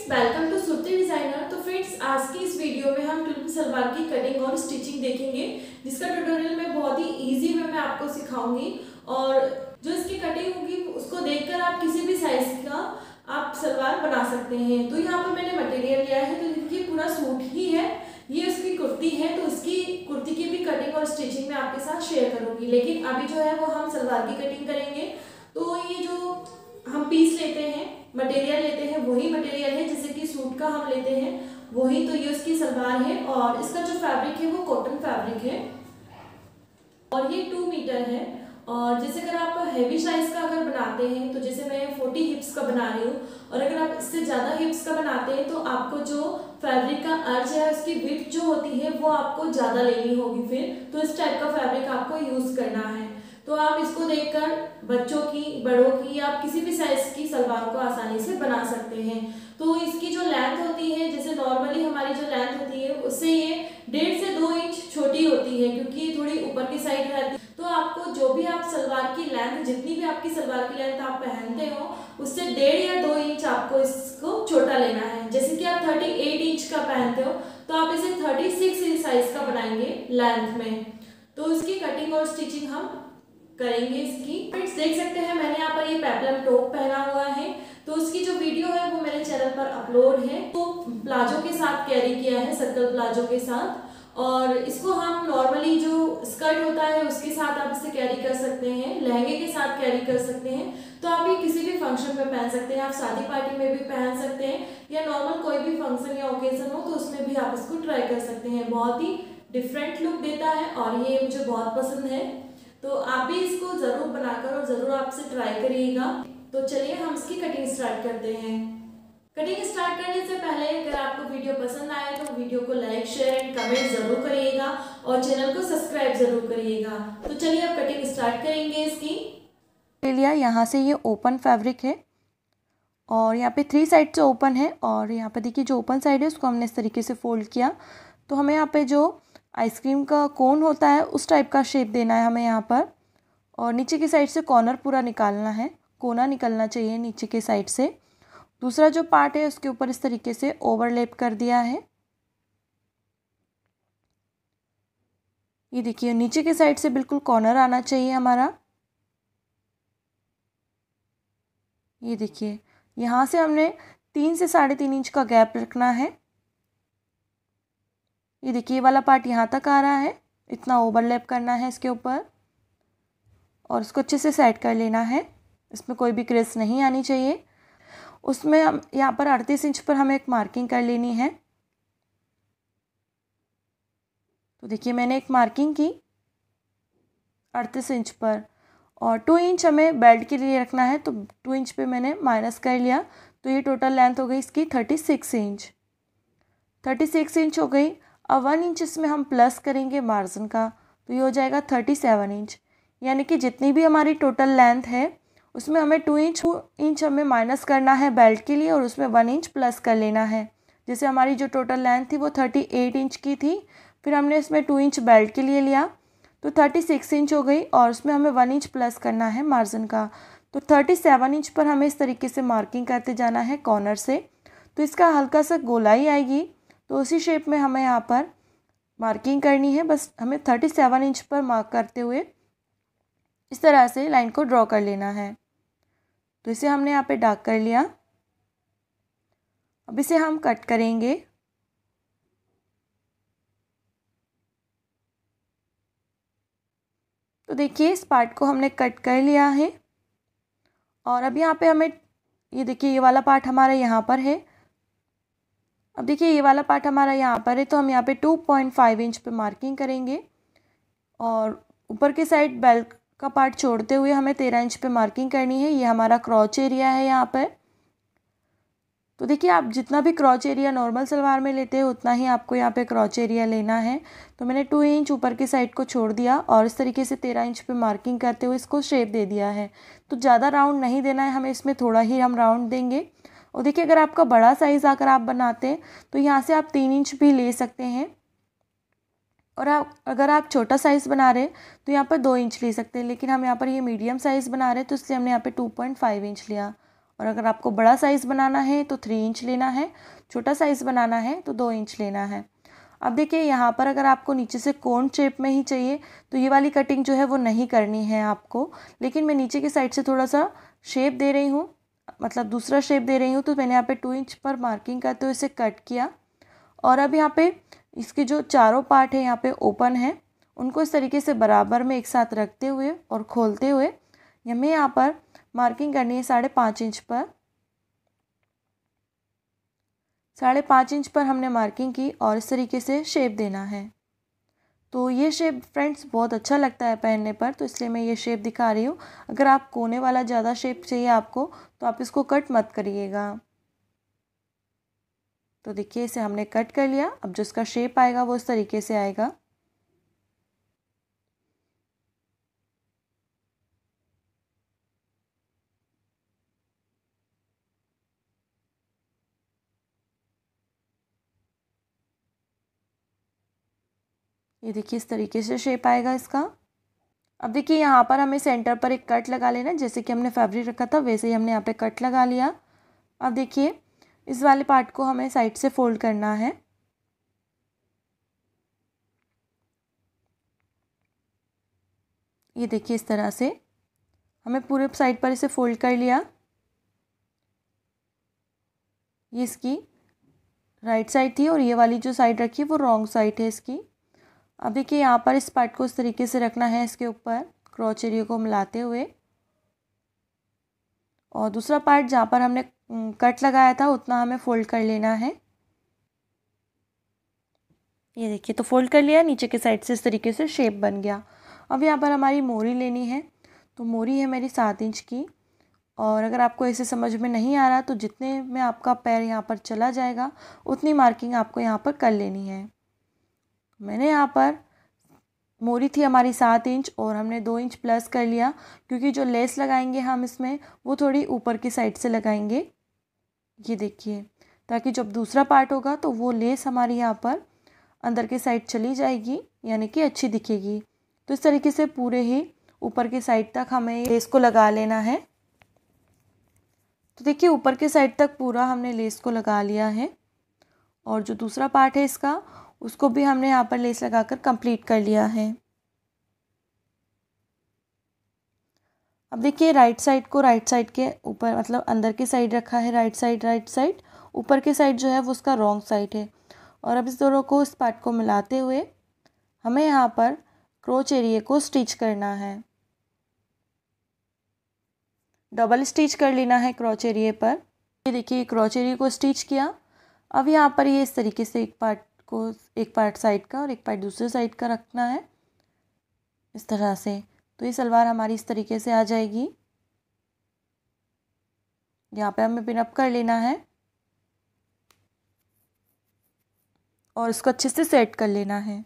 Welcome to Surti designer. तो friends, आज की इस वीडियो में हम टुर्की सलवार की कटिंग और स्टिचिंग देखेंगे, जिसका ट्यूटोरियल मैं बहुत ही इजी वे में आपको सिखाऊंगी। और जो इसकी कटिंग होगी उसको देखकर आप किसी भी साइज का आप सलवार बना सकते हैं। तो यहाँ पर मैंने मटेरियल लिया है, तो देखिए पूरा सूट ही है, ये उसकी कुर्ती है। तो इसकी कुर्ती की भी कटिंग और स्टिचिंग मैं आपके साथ शेयर करूंगी, लेकिन अभी जो है वो हम सलवार की कटिंग करेंगे। तो ये जो हम पीस लेते हैं, मटेरियल लेते हैं, वही मटेरियल है जैसे कि सूट का हम लेते हैं वही। तो ये उसकी सलवार है और इसका जो फैब्रिक है वो कॉटन फैब्रिक है और ये 2 मीटर है। और जैसे अगर आप हैवी साइज का अगर बनाते हैं, तो जैसे मैं 40 हिप्स का बना रही हूँ, और अगर आप इससे ज़्यादा हिप्स का बनाते हैं तो आपको जो फैब्रिक का अर्ज है उसकी विड्थ जो होती है वो आपको ज़्यादा लेनी होगी फिर। तो इस टाइप का फैब्रिक आपको यूज़ करना है। तो आप इसको देखकर बच्चों की, बड़ों की, आप किसी भी साइज की सलवार को आसानी से बना सकते हैं। तो इसकी जो लेंथ होती है, जैसे नॉर्मली हमारी जो लेंथ होती है उससे ये 1.5 से 2 इंच छोटी होती है, क्योंकि ये थोड़ी ऊपर की साइड रहती है। तो आपको जो भी आप सलवार की लेंथ, जितनी भी आपकी सलवार की लेंथ आप पहनते हो, उससे 1.5 या 2 इंच आपको इसको छोटा लेना है। जैसे कि आप 38 इंच का पहनते हो तो आप इसे 36 इंच साइज का बनाएंगे लेंथ में। तो इसकी कटिंग और स्टिचिंग हम करेंगे इसकी। फ्रेंड्स, देख सकते हैं मैंने यहाँ पर ये पेप्लम टॉप पहना हुआ है। तो उसकी जो वीडियो है वो मेरे चैनल पर अपलोड है। तो प्लाजो के साथ कैरी किया है, सर्कल प्लाजो के साथ। और इसको हम नॉर्मली जो स्कर्ट होता है उसके साथ आप इसे कैरी कर सकते हैं, लहंगे के साथ कैरी कर सकते हैं। तो आप ये किसी भी फंक्शन में पहन सकते हैं, आप शादी पार्टी में भी पहन सकते हैं, या नॉर्मल कोई भी फंक्शन या ओकेजन हो तो उसमें भी आप इसको ट्राई कर सकते हैं। बहुत ही डिफरेंट लुक देता है और ये मुझे बहुत पसंद है। तो आप भी इसको जरूर बनाकर और जरूर आपसे ट्राई करिएगा। तो चलिए हम इसकी कटिंग स्टार्ट करते हैं। कटिंग स्टार्ट करने से पहले अगर आपको वीडियो पसंद आए तो वीडियो को लाइक, शेयर एंड कमेंट जरूर करिएगा और चैनल को सब्सक्राइब जरूर करिएगा। तो चलिए अब कटिंग स्टार्ट करेंगे इसकी। ले लिया, यहाँ से ये ओपन फैब्रिक है और यहाँ पे 3 साइड से ओपन है। और यहाँ पे देखिए जो ओपन साइड है उसको हमने इस तरीके से फोल्ड किया। तो हमें यहाँ पे जो आइसक्रीम का कोन होता है उस टाइप का शेप देना है हमें यहाँ पर। और नीचे की साइड से कॉर्नर पूरा निकालना है, कोना निकलना चाहिए नीचे की साइड से। दूसरा जो पार्ट है उसके ऊपर इस तरीके से ओवरलैप कर दिया है। ये देखिए नीचे की साइड से बिल्कुल कॉर्नर आना चाहिए हमारा। ये देखिए यहाँ से हमने 3 से 3.5 इंच का गैप रखना है। ये देखिए ये वाला पार्ट यहाँ तक आ रहा है, इतना ओवरलैप करना है इसके ऊपर और इसको अच्छे से सेट कर लेना है। इसमें कोई भी क्रेस नहीं आनी चाहिए। उसमें हम यहाँ पर 38 इंच पर हमें एक मार्किंग कर लेनी है। तो देखिए मैंने एक मार्किंग की 38 इंच पर, और 2 इंच हमें बेल्ट के लिए रखना है, तो 2 इंच पे मैंने माइनस कर लिया। तो ये टोटल लेंथ हो गई इसकी 36 इंच। 36 इंच हो गई। अब 1 इंच इसमें हम प्लस करेंगे मार्जिन का, तो ये हो जाएगा 37 इंच। यानी कि जितनी भी हमारी टोटल लेंथ है उसमें हमें 2 इंच हमें माइनस करना है बेल्ट के लिए, और उसमें 1 इंच प्लस कर लेना है। जैसे हमारी जो टोटल लेंथ थी वो 38 इंच की थी, फिर हमने इसमें 2 इंच बेल्ट के लिए लिया तो 36 इंच हो गई, और उसमें हमें 1 इंच प्लस करना है मार्जिन का। तो 37 इंच पर हमें इस तरीके से मार्किंग करते जाना है कॉर्नर से। तो इसका हल्का सा गोलाई आएगी, तो उसी शेप में हमें यहाँ पर मार्किंग करनी है। बस हमें 37 इंच पर मार्क करते हुए इस तरह से लाइन को ड्रॉ कर लेना है। तो इसे हमने यहाँ पे डार्क कर लिया। अब इसे हम कट करेंगे। तो देखिए इस पार्ट को हमने कट कर लिया है। और अब यहाँ पे हमें ये देखिए ये वाला पार्ट हमारा यहाँ पर है। अब देखिए ये वाला पार्ट हमारा यहाँ पर है, तो हम यहाँ पे 2.5 इंच पे मार्किंग करेंगे, और ऊपर के साइड बेल्ट का पार्ट छोड़ते हुए हमें 13 इंच पे मार्किंग करनी है। ये हमारा क्रॉच एरिया है यहाँ पर। तो देखिए आप जितना भी क्रॉच एरिया नॉर्मल सलवार में लेते हैं उतना ही आपको यहाँ पे क्रॉच एरिया लेना है। तो मैंने 2 इंच ऊपर की साइड को छोड़ दिया और इस तरीके से 13 इंच पे मार्किंग करते हुए इसको शेप दे दिया है। तो ज़्यादा राउंड नहीं देना है हमें, इसमें थोड़ा ही हम राउंड देंगे। और देखिए अगर आपका बड़ा साइज़ अगर आप बनाते हैं तो यहाँ से आप 3 इंच भी ले सकते हैं, और अगर आप छोटा साइज़ बना रहे हैं तो यहाँ पर 2 इंच ले सकते हैं। लेकिन हम यहाँ पर ये मीडियम साइज़ बना रहे हैं तो इसलिए हमने यहाँ पे 2.5 इंच लिया, और अगर आपको बड़ा साइज़ बनाना है तो 3 इंच लेना है, छोटा साइज़ बनाना है तो 2 इंच लेना है। अब देखिए यहाँ पर अगर आपको नीचे से कोन शेप में ही चाहिए तो ये वाली कटिंग जो है वो नहीं करनी है आपको, लेकिन मैं नीचे की साइड से थोड़ा सा शेप दे रही हूँ, मतलब दूसरा शेप दे रही हूँ। तो मैंने यहाँ पे 2 इंच पर मार्किंग करते हुए इसे कट किया और अब यहाँ पे इसके जो चारों पार्ट है यहाँ पे ओपन है, उनको इस तरीके से बराबर में एक साथ रखते हुए और खोलते हुए हमें यहाँ पर मार्किंग करनी है 5.5 इंच पर। 5.5 इंच पर हमने मार्किंग की और इस तरीके से शेप देना है। तो ये शेप फ्रेंड्स बहुत अच्छा लगता है पहनने पर, तो इसलिए मैं ये शेप दिखा रही हूँ। अगर आप कोने वाला ज़्यादा शेप चाहिए आपको तो आप इसको कट मत करिएगा। तो देखिए इसे हमने कट कर लिया। अब जो इसका शेप आएगा वो इस तरीके से आएगा। ये देखिए इस तरीके से शेप आएगा इसका। अब देखिए यहाँ पर हमें सेंटर पर एक कट लगा लेना, जैसे कि हमने फैब्रिक रखा था वैसे ही हमने यहाँ पे कट लगा लिया। अब देखिए इस वाले पार्ट को हमें साइड से फोल्ड करना है। ये देखिए इस तरह से हमें पूरे साइड पर इसे फोल्ड कर लिया। ये इसकी राइट साइड थी और ये वाली जो साइड रखी है वो रॉन्ग साइड है इसकी। अब देखिए यहाँ पर इस पार्ट को इस तरीके से रखना है इसके ऊपर क्रॉच एरिया को मिलाते हुए, और दूसरा पार्ट जहाँ पर हमने कट लगाया था उतना हमें फोल्ड कर लेना है। ये देखिए तो फोल्ड कर लिया, नीचे के साइड से इस तरीके से शेप बन गया। अब यहाँ पर हमारी मोरी लेनी है, तो मोरी है मेरी 7 इंच की। और अगर आपको ऐसे समझ में नहीं आ रहा तो जितने में आपका पैर यहाँ पर चला जाएगा उतनी मार्किंग आपको यहाँ पर कर लेनी है। मैंने यहाँ पर मोरी थी हमारी 7 इंच और हमने 2 इंच प्लस कर लिया, क्योंकि जो लेस लगाएंगे हम इसमें वो थोड़ी ऊपर की साइड से लगाएंगे। ये देखिए, ताकि जब दूसरा पार्ट होगा तो वो लेस हमारी यहाँ पर अंदर की साइड चली जाएगी, यानी कि अच्छी दिखेगी। तो इस तरीके से पूरे ही ऊपर की साइड तक हमें लेस को लगा लेना है। तो देखिए ऊपर के साइड तक पूरा हमने लेस को लगा लिया है, और जो दूसरा पार्ट है इसका उसको भी हमने यहाँ पर लेस लगाकर कंप्लीट कर लिया है। अब देखिए राइट साइड को राइट साइड के ऊपर, मतलब अंदर की साइड रखा है राइट साइड, ऊपर की साइड जो है वो उसका रॉन्ग साइड है। और अब इस दोनों को, इस पार्ट को मिलाते हुए हमें यहाँ पर क्रोच एरिया को स्टिच करना है। डबल स्टिच कर लेना है क्रोच एरिया पर। ये देखिए क्रोच एरिया को स्टिच किया। अब यहाँ पर ये इस तरीके से एक पार्ट साइड का और एक पार्ट दूसरे साइड का रखना है इस तरह से। तो ये सलवार हमारी इस तरीके से आ जाएगी। यहाँ पे हमें पिन अप कर लेना है और इसको अच्छे से सेट कर लेना है।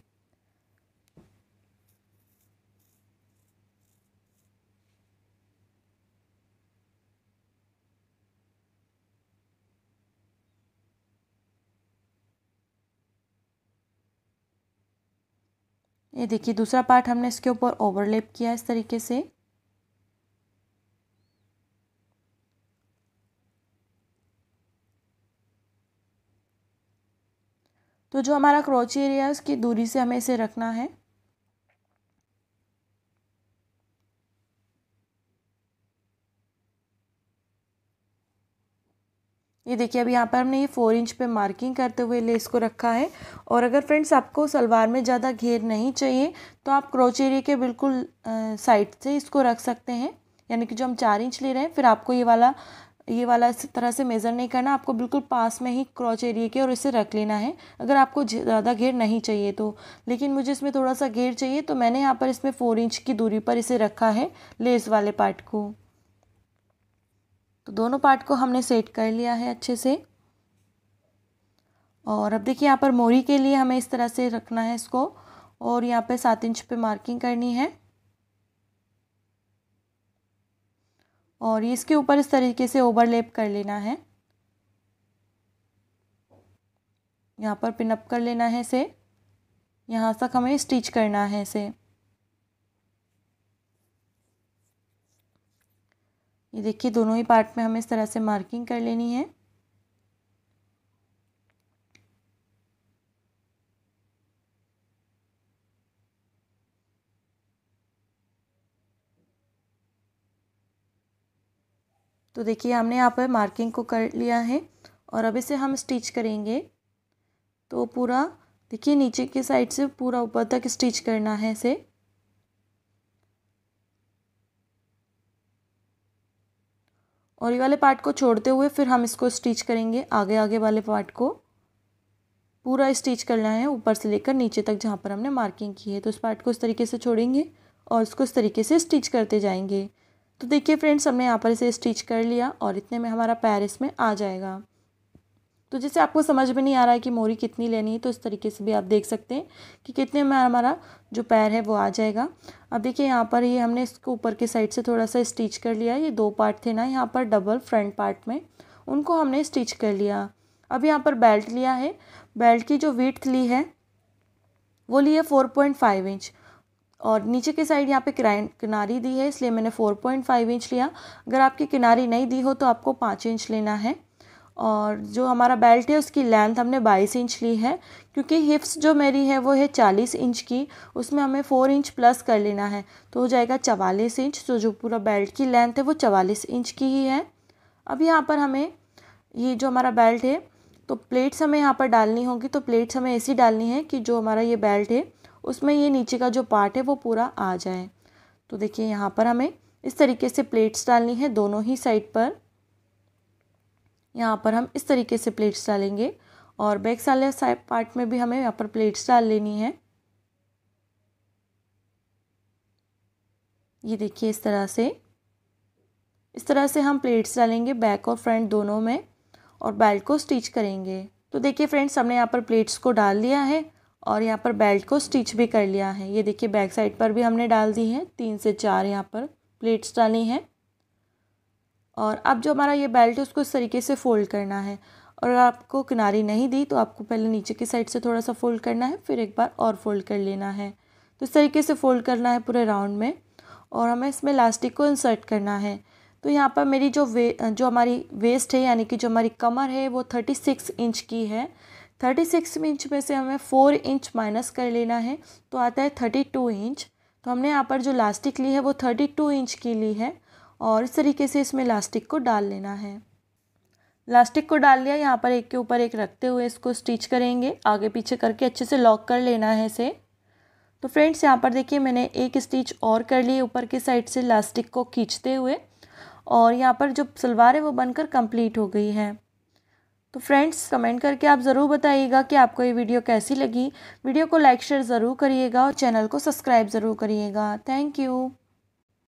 ये देखिए दूसरा पार्ट हमने इसके ऊपर ओवरलैप किया इस तरीके से। तो जो हमारा क्रोच एरिया है उसकी दूरी से हमें इसे रखना है। ये देखिए अभी यहाँ पर हमने ये 4 इंच पे मार्किंग करते हुए लेस को रखा है। और अगर फ्रेंड्स आपको सलवार में ज़्यादा घेर नहीं चाहिए तो आप क्रोच एरिया के बिल्कुल साइड से इसको रख सकते हैं, यानी कि जो हम 4 इंच ले रहे हैं फिर आपको ये वाला इस तरह से मेज़र नहीं करना, आपको बिल्कुल पास में ही क्रोच एरिया के और इसे रख लेना है अगर आपको ज़्यादा घेर नहीं चाहिए तो। लेकिन मुझे इसमें थोड़ा सा घेर चाहिए तो मैंने यहाँ पर इसमें 4 इंच की दूरी पर इसे रखा है लेस वाले पार्ट को। तो दोनों पार्ट को हमने सेट कर लिया है अच्छे से। और अब देखिए यहाँ पर मोरी के लिए हमें इस तरह से रखना है इसको, और यहाँ पे 7 इंच पे मार्किंग करनी है और ये इसके ऊपर इस तरीके से ओवरलैप कर लेना है। यहाँ पर पिन अप कर लेना है इसे, यहाँ तक हमें स्टिच करना है इसे। ये देखिए दोनों ही पार्ट में हमें इस तरह से मार्किंग कर लेनी है। तो देखिए हमने यहाँ पर मार्किंग को कर लिया है और अब इसे हम स्टिच करेंगे। तो पूरा देखिए नीचे की साइड से पूरा ऊपर तक स्टिच करना है इसे। और ये वाले पार्ट को छोड़ते हुए फिर हम इसको स्टिच करेंगे, आगे आगे वाले पार्ट को पूरा स्टिच करना है ऊपर से लेकर नीचे तक जहाँ पर हमने मार्किंग की है। तो इस पार्ट को इस तरीके से छोड़ेंगे और इसको इस तरीके से स्टिच करते जाएंगे। तो देखिए फ्रेंड्स हमने यहाँ पर इसे स्टिच कर लिया और इतने में हमारा पैर इसमें आ जाएगा। तो जैसे आपको समझ में नहीं आ रहा है कि मोरी कितनी लेनी है, तो इस तरीके से भी आप देख सकते हैं कि कितने में हमारा जो पैर है वो आ जाएगा। अब देखिए यहाँ पर ये हमने इसको ऊपर की साइड से थोड़ा सा स्टिच कर लिया। ये 2 पार्ट थे ना यहाँ पर डबल फ्रंट पार्ट में, उनको हमने स्टिच कर लिया। अब यहाँ पर बेल्ट लिया है, बेल्ट की जो विड्थ ली है वो ली है 4.5 इंच और नीचे की साइड यहाँ पे किनारी दी है, इसलिए मैंने 4.5 इंच लिया। अगर आपकी किनारी नहीं दी हो तो आपको 5 इंच लेना है। और जो हमारा बेल्ट है उसकी लेंथ हमने 22 इंच ली है, क्योंकि हिप्स जो मेरी है वो है 40 इंच की, उसमें हमें 4 इंच प्लस कर लेना है तो हो जाएगा 44 इंच। तो जो पूरा बेल्ट की लेंथ है वो 44 इंच की ही है। अब यहाँ पर हमें ये जो हमारा बेल्ट है तो प्लेट्स हमें यहाँ पर डालनी होगी। तो प्लेट्स हमें ऐसी डालनी है कि जो हमारा ये बेल्ट है उसमें ये नीचे का जो पार्ट है वो पूरा आ जाए। तो देखिए यहाँ पर हमें इस तरीके से प्लेट्स डालनी है दोनों ही साइड पर। यहाँ पर हम इस तरीके से प्लेट्स डालेंगे और बैक वाले साइड पार्ट में भी हमें यहाँ पर प्लेट्स डाल लेनी है। ये देखिए इस तरह से हम प्लेट्स डालेंगे बैक और फ्रंट दोनों में और बेल्ट को स्टिच करेंगे। तो देखिए फ्रेंड्स हमने यहाँ पर प्लेट्स को डाल लिया है और यहाँ पर बेल्ट को स्टिच भी कर लिया है। ये देखिए बैक साइड पर भी हमने डाल दी है, 3 से 4 यहाँ पर प्लेट्स डाली हैं। और अब जो हमारा ये बेल्ट है उसको इस तरीके से फ़ोल्ड करना है। और अगर आपको किनारी नहीं दी तो आपको पहले नीचे की साइड से थोड़ा सा फ़ोल्ड करना है, फिर एक बार और फ़ोल्ड कर लेना है। तो इस तरीके से फ़ोल्ड करना है पूरे राउंड में और हमें इसमें इलास्टिक को इंसर्ट करना है। तो यहाँ पर मेरी जो हमारी वेस्ट है यानी कि जो हमारी कमर है वो 36 इंच की है। 36 इंच में से हमें 4 इंच माइनस कर लेना है तो आता है 32 इंच। तो हमने यहाँ पर जो इलास्टिक ली है वो 32 इंच की ली है और इस तरीके से इसमें इलास्टिक को डाल लेना है। इलास्टिक को डाल लिया, यहाँ पर एक के ऊपर एक रखते हुए इसको स्टिच करेंगे, आगे पीछे करके अच्छे से लॉक कर लेना है इसे। तो फ्रेंड्स यहाँ पर देखिए मैंने एक स्टिच और कर ली ऊपर की साइड से इलास्टिक को खींचते हुए और यहाँ पर जो सलवार है वो बनकर कंप्लीट हो गई है। तो फ्रेंड्स कमेंट करके आप ज़रूर बताइएगा कि आपको ये वीडियो कैसी लगी। वीडियो को लाइक शेयर ज़रूर करिएगा और चैनल को सब्सक्राइब ज़रूर करिएगा। Thank you.